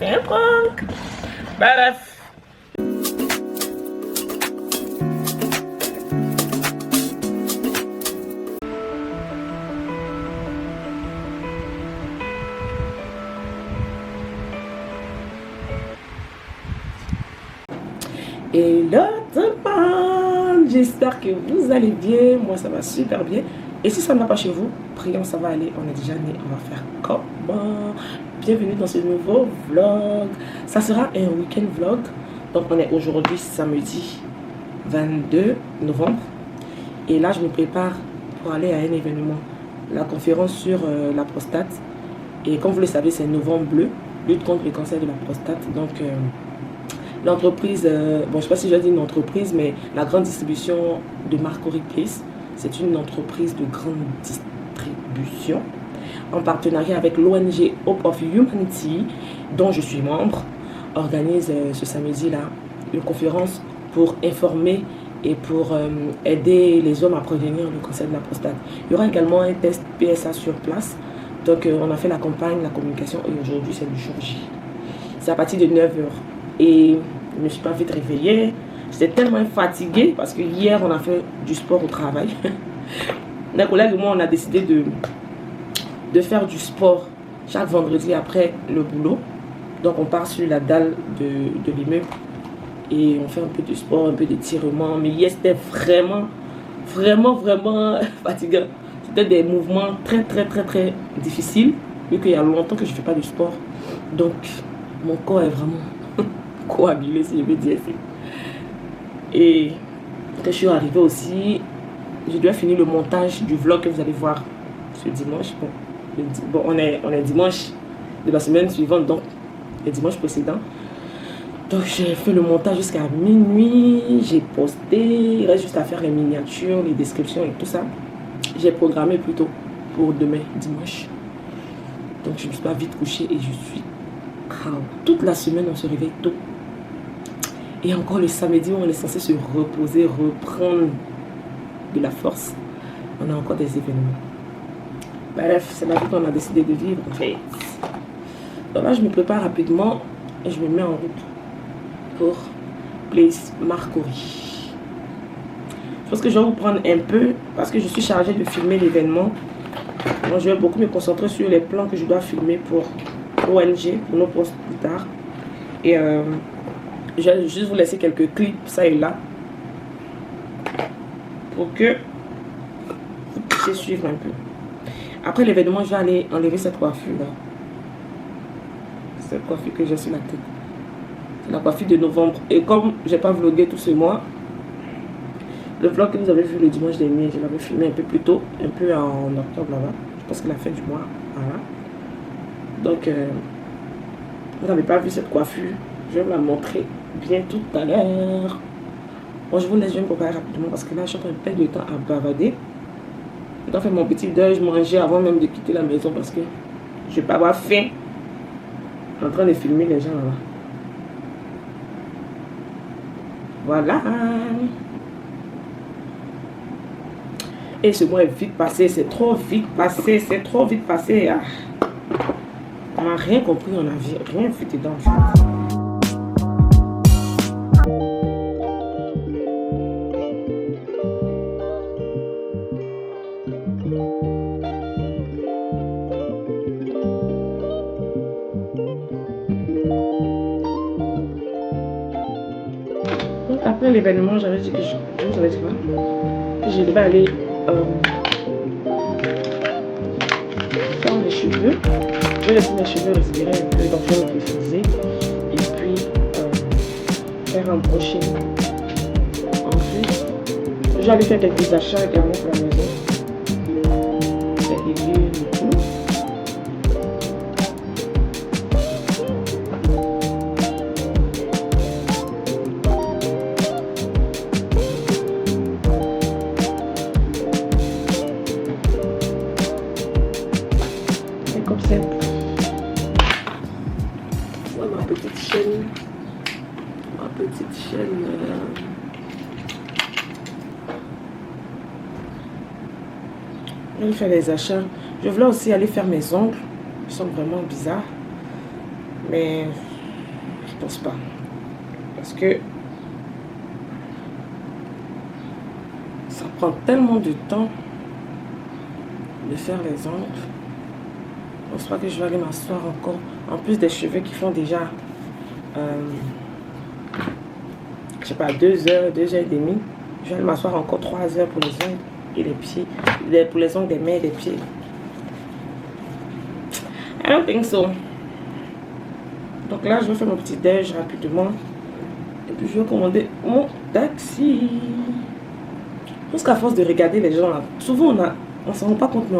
fait un prank. Bref. Hello tout le monde, j'espère que vous allez bien, moi ça va super bien. Et si ça ne va pas chez vous, prions, ça va aller, on est déjà né, on va faire comment. Bienvenue dans ce nouveau vlog. Ça sera un week-end vlog. Donc on est aujourd'hui samedi 22 novembre. Et là je me prépare pour aller à un événement, la conférence sur la prostate. Et comme vous le savez, c'est Novembre Bleu, lutte contre le cancer de la prostate. Donc l'entreprise, bon je ne sais pas si j'ai dit une entreprise, mais la grande distribution de Marcory Place, c'est une entreprise de grande distribution en partenariat avec l'ONG Hope of Humanity, dont je suis membre, organise ce samedi-là une conférence pour informer et pour aider les hommes à prévenir le cancer de la prostate. Il y aura également un test PSA sur place. Donc on a fait la campagne, la communication et aujourd'hui c'est le jour J. C'est à partir de 9h. Et je ne me suis pas vite réveillée. J'étais tellement fatiguée parce que hier on a fait du sport au travail. Un collègue et moi on a décidé de faire du sport chaque vendredi après le boulot. Donc on part sur la dalle de l'immeuble et on fait un peu de sport, un peu d'étirement. Mais hier c'était vraiment fatigant. C'était des mouvements très difficiles vu qu'il y a longtemps que je ne fais pas de sport. Donc mon corps est vraiment coagulé, si je veux dire. Et quand je suis arrivée aussi, je dois finir le montage du vlog que vous allez voir ce dimanche. Bon, on est dimanche de la semaine suivante, donc le dimanche précédent. Donc j'ai fait le montage jusqu'à minuit, j'ai posté, il reste juste à faire les miniatures, les descriptions et tout ça. J'ai programmé plutôt pour demain, dimanche. Donc je ne me suis pas vite couchée et je suis calme. Toute la semaine, on se réveille tôt. Et encore le samedi, on est censé se reposer, reprendre de la force. On a encore des événements. Bref, c'est la vie qu'on a décidé de vivre en fait. Donc là, je me prépare rapidement et je me mets en route pour Place Marcory. Je pense que je vais vous prendre un peu parce que je suis chargée de filmer l'événement. Donc je vais beaucoup me concentrer sur les plans que je dois filmer pour ONG, pour nos postes plus tard. Et je vais juste vous laisser quelques clips, ça et là, pour que vous puissiez suivre un peu. Après l'événement, je vais aller enlever cette coiffure là. Cette coiffure que j'ai sur la tête. C'est la coiffure de novembre. Et comme j'ai pas vlogué tout ce mois, le vlog que vous avez vu le dimanche dernier, je l'avais filmé un peu plus tôt, un peu en octobre là-bas. Je pense que la fin du mois. Voilà. Donc, vous n'avez pas vu cette coiffure. Je vais vous la montrer bien tout à l'heure. Bon, je vous laisse, je vais me préparer rapidement parce que là, je suis en train de perdre du temps à bavader. Je dois faire mon petit deuil, manger avant même de quitter la maison parce que je ne vais pas avoir faim en train de filmer les gens là-bas. Voilà. Et ce mois est vite passé, c'est trop vite passé, Ah. On n'a rien compris en vie, rien fait dedans en fait. Donc après l'événement, j'avais dit que je devais aller faire mes cheveux. Je vais laisser mes cheveux respirer un peu, donc je vais me défriser et puis faire un brushing. Ensuite, je vais aller faire quelques achats également pour la maison. Des légumes et tout. Et comme ça. Voilà ma petite chaîne. Je vais faire les achats. Je voulais aussi aller faire mes ongles. Ils sont vraiment bizarres. Mais pense pas. Parce que ça prend tellement de temps de faire les ongles. Je pense pas que je vais aller m'asseoir encore. En plus des cheveux qui font déjà, je sais pas, 2 heures, 2 heures et demie. Je vais aller m'asseoir encore 3 heures pour les ongles et les pieds. Pour les ongles des mains et des pieds. I don't think so. Donc là, je vais faire mon petit déj rapidement. Et puis je vais commander mon taxi. Parce qu'à force de regarder les gens là, souvent on s'en rend pas compte, mais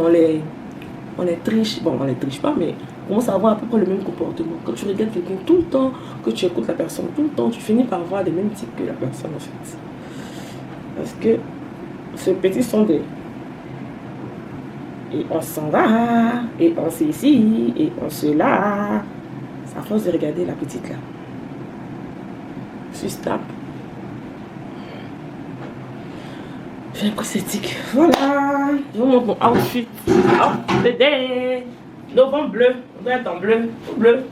on les triche. Bon, on les triche pas, mais on commence à avoir à peu près le même comportement. Quand tu regardes quelqu'un tout le temps, que tu écoutes la personne tout le temps, tu finis par avoir des mêmes types que la personne en fait. Parce que ce petit sondé, et on s'en va, et on s'est ici, et on se là. C'est à force de regarder la petite là. Je snap. J'ai pris cette tic. Voilà. Je vous montre mon outfit. Oh, bébé. Novembre bleu. On doit être en bleu. Bleu.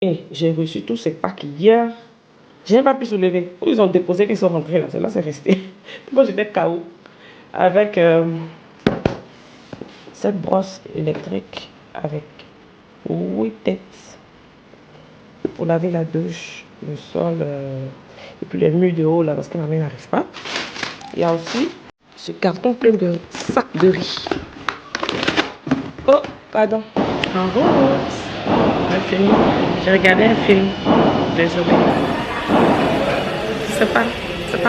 Et j'ai reçu tous ces packs hier. J'ai même pas pu soulever. Ils ont déposé, qu'ils sont rentrés là. Celle-là, c'est resté. Moi, j'étais KO. Avec cette brosse électrique avec 8 têtes pour laver la douche, le sol et puis les murs de haut là parce que ma mère n'arrive pas. Il y a aussi ce carton plein de sacs de riz. Oh, pardon. En rose. Un film. J'ai regardé un film. Désolée. C'est pas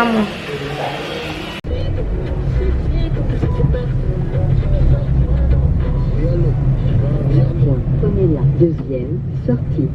moi. Prenez la deuxième sortie.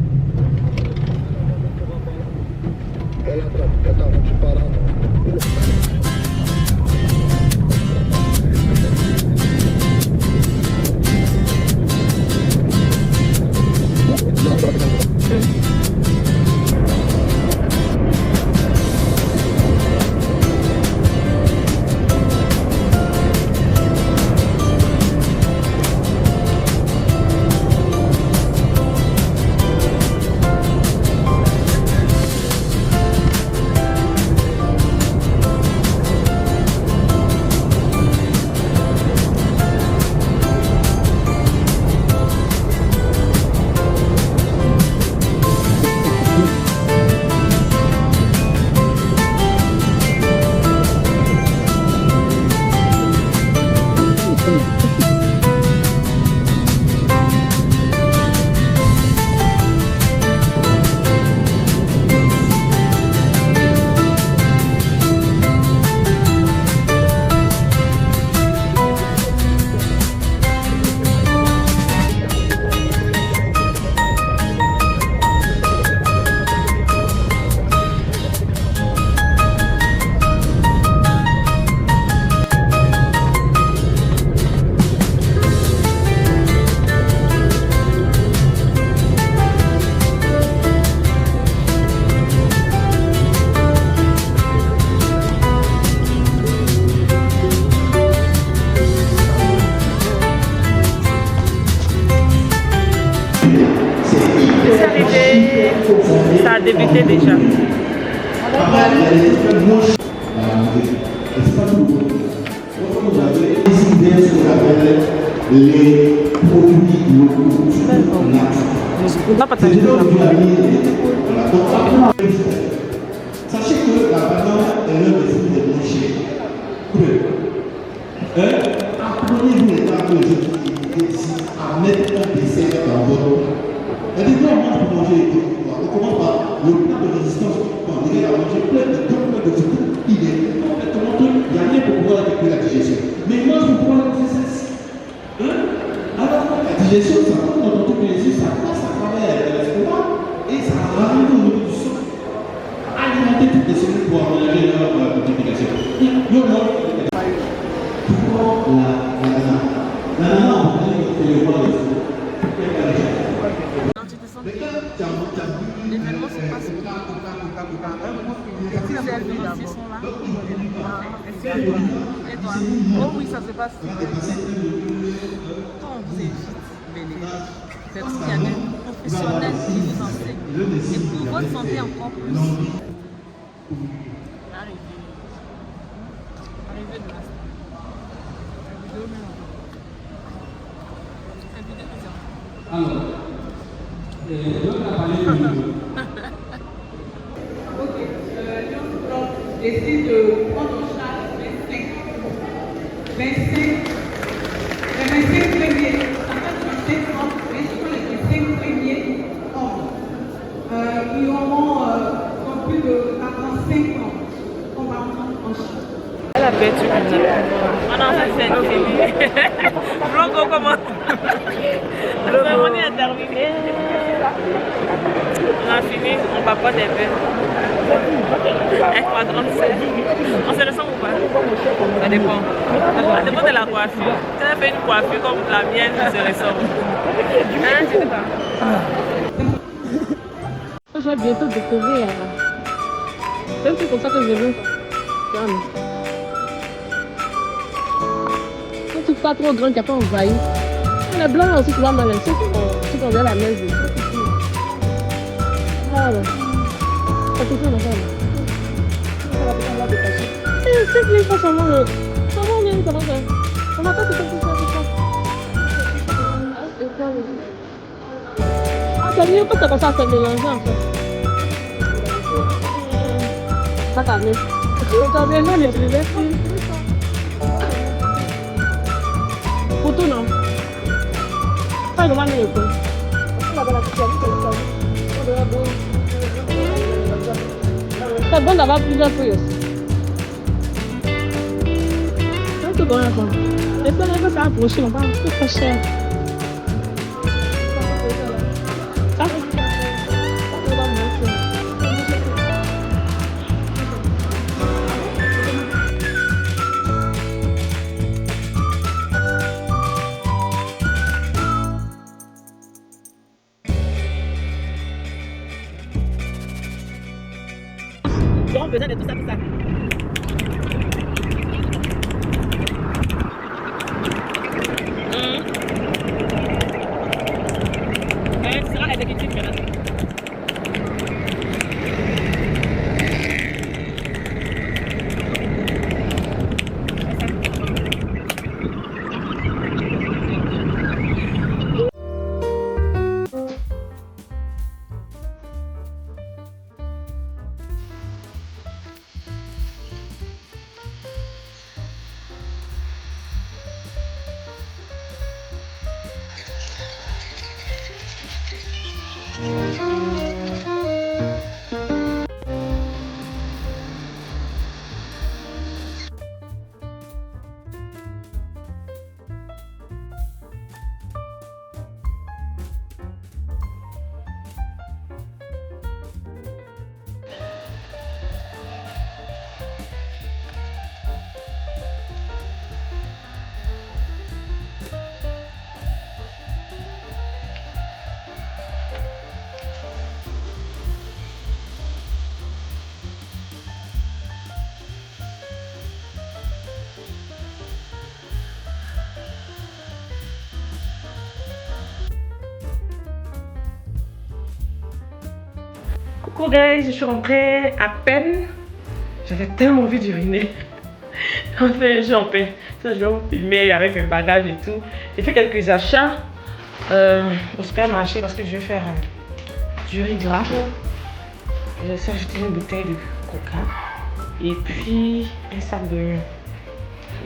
Ça a débuté déjà. Les produits locaux. Sachez que la banane est l'un des fruits les moins chers. Apprenez-vous les temps que je vous ici à mettre un dessert dans votre plat. C'est-à-dire qu'on mange pour manger, on commence par le plat de résistance. Quand on à manger plein de temps, plein de tout, il est complètement tout, il n'y a rien pour pouvoir récupérer la digestion. Mais mange pour pouvoir la digestion. Alors la digestion, ça prend dans toutes les yeux, ça passe à travers l'estomac et ça ramène au niveau du sang. Alimenter toutes les cellules pour aménager leur multiplication. Pourquoi l'ananas en fait, c'est le roi des fruits. L'événement se passe où? Les financiers sont là. Et toi? Oh oui, ça se passe. Quand on vous évite, c'est qu'il y a des professionnels qui vous enseignent. Et pour votre santé encore plus. Arrivée de la Alors, donc on a parlé de... Ok, décide de prendre en charge 25 premiers, ça fait 25 hommes, mais ce sont les 25 premiers hommes qui auront plus de 45 ans qu'on va prendre en charge. Elle a perdu du temps. On a fait cette fille. Vlog commence. La cérémonie est terminée. On a fini, on papote des verres. Un quadrant de sel. On se ressemble ou pas? Ça dépend. Ça dépend de la coiffure. Si elle fait une coiffure comme la mienne, ça se ressemble. Hein, je sais pas. Je vais bientôt découvrir. C'est un peu comme ça que je veux. Quand tu pas trop grand, tu n'as pas envahi. Les blancs aussi, tu vas mal. Ceux qui ont la neige. Voilà. Ça te fait l'enfant. C'est que les gens sont là. Ça va, ça va. On attend que ça. Ah, c'est mieux quand c'est comme ça, c'est mélangé en fait. Ça t'a mis. Ça vient là, les privés. Pour tout, non. Pas comment on est. C'est bon d'avoir plusieurs prix aussi. C'est bon, d'accord. J'espère que ça va approcher, on va tout très cher. On besoin de tout ça, tout ça. Tu seras exécutif maintenant. Coucou guys, je suis rentrée à peine. J'avais tellement envie d'uriner. Enfin, j'en paie. Ça, je vais vous filmer avec mes bagages et tout. J'ai fait quelques achats au supermarché parce que je vais faire du riz gras. Je vais ajouter une bouteille de coca. Et puis un sac de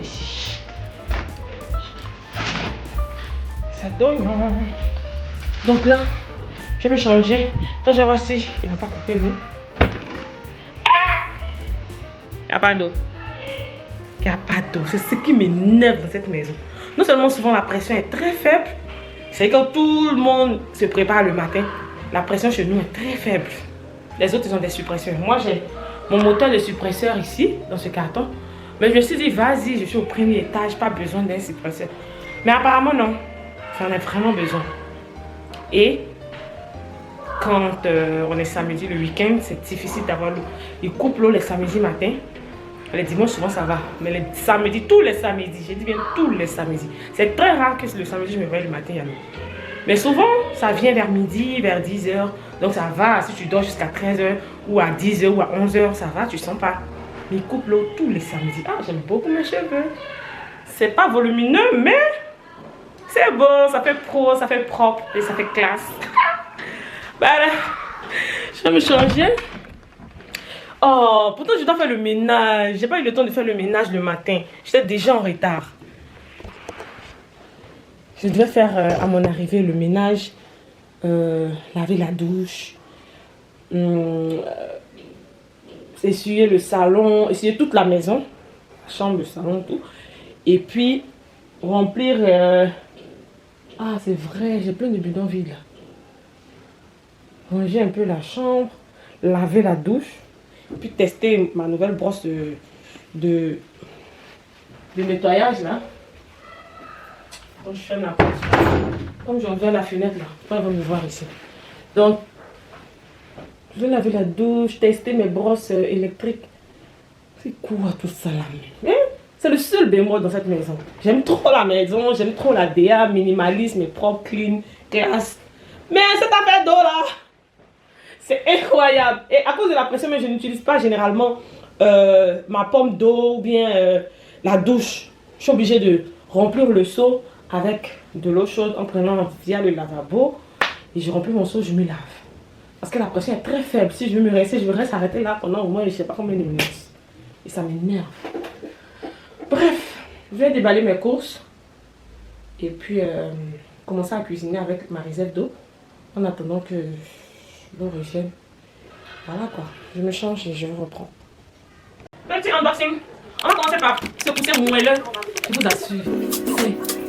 ici. Ça donne. Donc là, je vais me changer. Quand je vais voir si il n'a pas coupé l'eau. Il n'y a pas d'eau. Il n'y a pas d'eau. C'est ce qui m'énerve dans cette maison. Non seulement souvent la pression est très faible. C'est quand tout le monde se prépare le matin. La pression chez nous est très faible. Les autres ils ont des suppresseurs. Moi j'ai mon moteur de suppresseur ici, dans ce carton. Mais je me suis dit, vas-y, je suis au premier étage, pas besoin d'un suppresseur. Mais apparemment non. J'en ai vraiment besoin. Et quand on est samedi, le week-end, c'est difficile d'avoir l'eau. Ils coupent l'eau les samedis matin. Les dimanches, souvent ça va. Mais les samedis, tous les samedis, j'ai dit bien tous les samedis. C'est très rare que le samedi, je me réveille le matin, il y a l'eau. Mais souvent, ça vient vers midi, vers 10h. Donc ça va, si tu dors jusqu'à 13h ou à 10h ou à 11h, ça va, tu sens pas. Mais ils coupent l'eau tous les samedis. Ah, j'aime beaucoup mes cheveux. C'est pas volumineux, mais c'est beau, ça fait pro, ça fait propre et ça fait classe. Voilà, je vais me changer. Oh, pourtant je dois faire le ménage. J'ai pas eu le temps de faire le ménage le matin. J'étais déjà en retard. Je devais faire à mon arrivée le ménage, laver la douche, essuyer le salon, essuyer toute la maison, la chambre, le salon, tout. Et puis remplir... Ah, c'est vrai, j'ai plein de bidons vides là. Ranger un peu la chambre, laver la douche, puis tester ma nouvelle brosse de nettoyage là. Donc je ferme la porte. Comme j'ai ouvert la fenêtre là, on va me voir ici. Donc je vais laver la douche, tester mes brosses électriques. C'est quoi tout ça là? Hein? C'est le seul bémol dans cette maison. J'aime trop la maison, j'aime trop la DA, minimalisme, propre, clean, classe. Mais cette affaire d'eau là, c'est incroyable. Et à cause de la pression, mais je n'utilise pas généralement ma pompe d'eau ou bien la douche. Je suis obligée de remplir le seau avec de l'eau chaude en prenant via le lavabo. Et je remplis mon seau, je me lave. Parce que la pression est très faible. Si je veux me rester, je vais s'arrêter là pendant au moins je ne sais pas combien de minutes. Et ça m'énerve. Bref, je vais déballer mes courses. Et puis commencer à cuisiner avec ma réserve d'eau. En attendant que l'eau revienne. Voilà quoi. Je me change et je reprends. Petit unboxing. On va commencer par ce coussin moelleux. Je vous assure. C'est